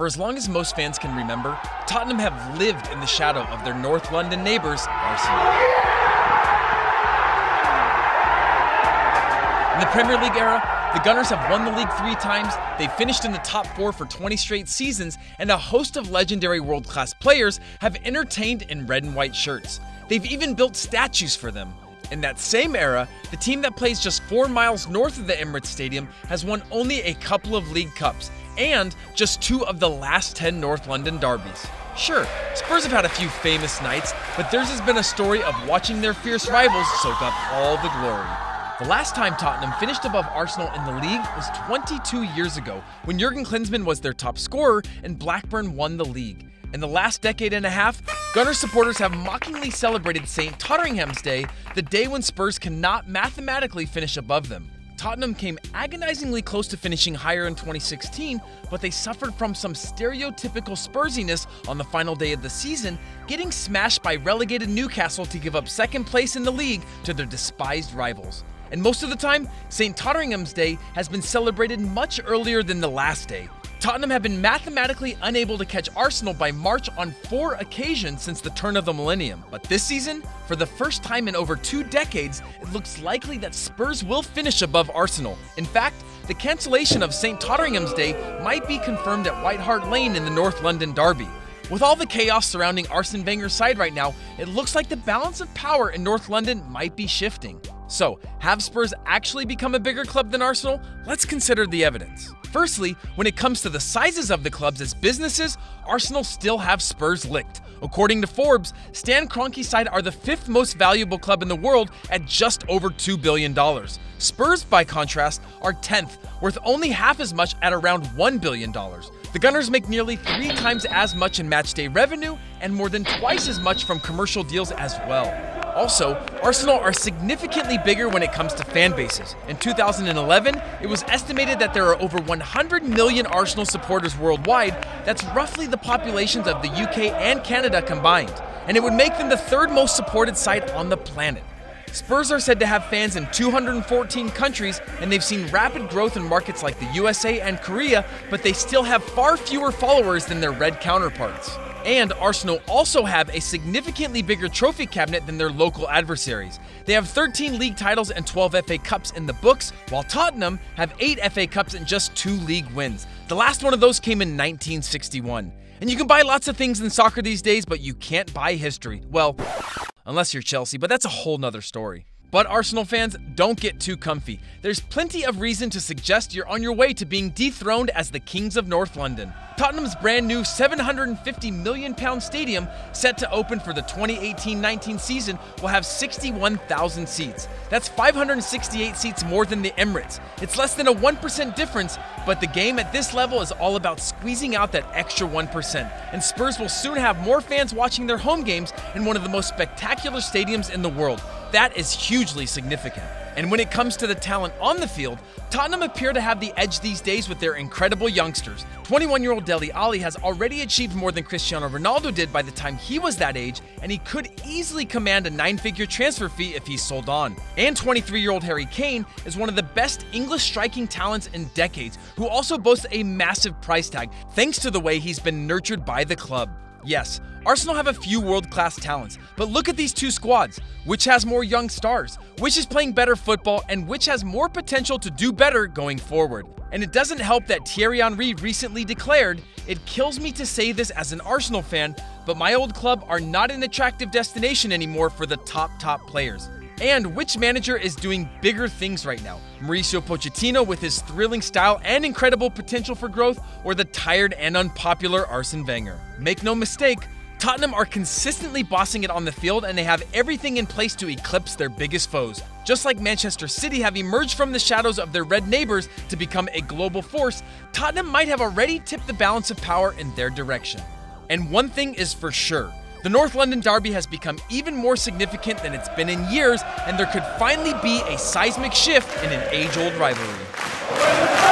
For as long as most fans can remember, Tottenham have lived in the shadow of their North London neighbours, Arsenal. In the Premier League era, the Gunners have won the league 3 times, they've finished in the top 4 for 20 straight seasons, and a host of legendary world-class players have entertained in red and white shirts. They've even built statues for them. In that same era, the team that plays just 4 miles north of the Emirates Stadium has won only a couple of League Cups, and just 2 of the last 10 North London derbies. Sure, Spurs have had a few famous nights, but theirs has been a story of watching their fierce rivals soak up all the glory. The last time Tottenham finished above Arsenal in the league was 22 years ago, when Jurgen Klinsmann was their top scorer and Blackburn won the league. In the last decade and a half, Gunner supporters have mockingly celebrated St. Tottenham's Day, the day when Spurs cannot mathematically finish above them. Tottenham came agonizingly close to finishing higher in 2016, but they suffered from some stereotypical Spursiness on the final day of the season, getting smashed by relegated Newcastle to give up second place in the league to their despised rivals. And most of the time, St. Tottenham's Day has been celebrated much earlier than the last day. Tottenham have been mathematically unable to catch Arsenal by March on 4 occasions since the turn of the millennium. But this season, for the first time in over 2 decades, it looks likely that Spurs will finish above Arsenal. In fact, the cancellation of St. Tottenham's Day might be confirmed at White Hart Lane in the North London derby. With all the chaos surrounding Arsene Wenger's side right now, it looks like the balance of power in North London might be shifting. So, have Spurs actually become a bigger club than Arsenal? Let's consider the evidence. Firstly, when it comes to the sizes of the clubs as businesses, Arsenal still have Spurs licked. According to Forbes, Stan Kroenke's side are the 5th most valuable club in the world at just over $2 billion. Spurs, by contrast, are 10th, worth only half as much at around $1 billion. The Gunners make nearly 3 times as much in matchday revenue and more than twice as much from commercial deals as well. Also, Arsenal are significantly bigger when it comes to fan bases. In 2011, it was estimated that there are over 100 million Arsenal supporters worldwide. That's roughly the populations of the UK and Canada combined, and it would make them the 3rd most supported side on the planet. Spurs are said to have fans in 214 countries, and they've seen rapid growth in markets like the USA and Korea, but they still have far fewer followers than their red counterparts. And Arsenal also have a significantly bigger trophy cabinet than their local adversaries. They have 13 league titles and 12 FA Cups in the books, while Tottenham have 8 FA Cups and just 2 league wins. The last one of those came in 1961. And you can buy lots of things in soccer these days, but you can't buy history. Well, unless you're Chelsea, but that's a whole nother story. But Arsenal fans, don't get too comfy. There's plenty of reason to suggest you're on your way to being dethroned as the Kings of North London. Tottenham's brand new £750 million stadium, set to open for the 2018-19 season, will have 61,000 seats. That's 568 seats more than the Emirates. It's less than a 1% difference, but the game at this level is all about squeezing out that extra 1%. And Spurs will soon have more fans watching their home games in one of the most spectacular stadiums in the world. That is hugely significant. And when it comes to the talent on the field, Tottenham appear to have the edge these days with their incredible youngsters. 21-year-old Dele Alli has already achieved more than Cristiano Ronaldo did by the time he was that age, and he could easily command a 9-figure transfer fee if he's sold on. And 23-year-old Harry Kane is one of the best English striking talents in decades, who also boasts a massive price tag, thanks to the way he's been nurtured by the club. Yes, Arsenal have a few world-class talents, but look at these 2 squads. Which has more young stars? Which is playing better football? And which has more potential to do better going forward? And it doesn't help that Thierry Henry recently declared, "It kills me to say this as an Arsenal fan, but my old club are not an attractive destination anymore for the top players." And which manager is doing bigger things right now? Mauricio Pochettino with his thrilling style and incredible potential for growth, or the tired and unpopular Arsene Wenger? Make no mistake, Tottenham are consistently bossing it on the field, and they have everything in place to eclipse their biggest foes. Just like Manchester City have emerged from the shadows of their red neighbors to become a global force, Tottenham might have already tipped the balance of power in their direction. And one thing is for sure, the North London derby has become even more significant than it's been in years, and there could finally be a seismic shift in an age-old rivalry.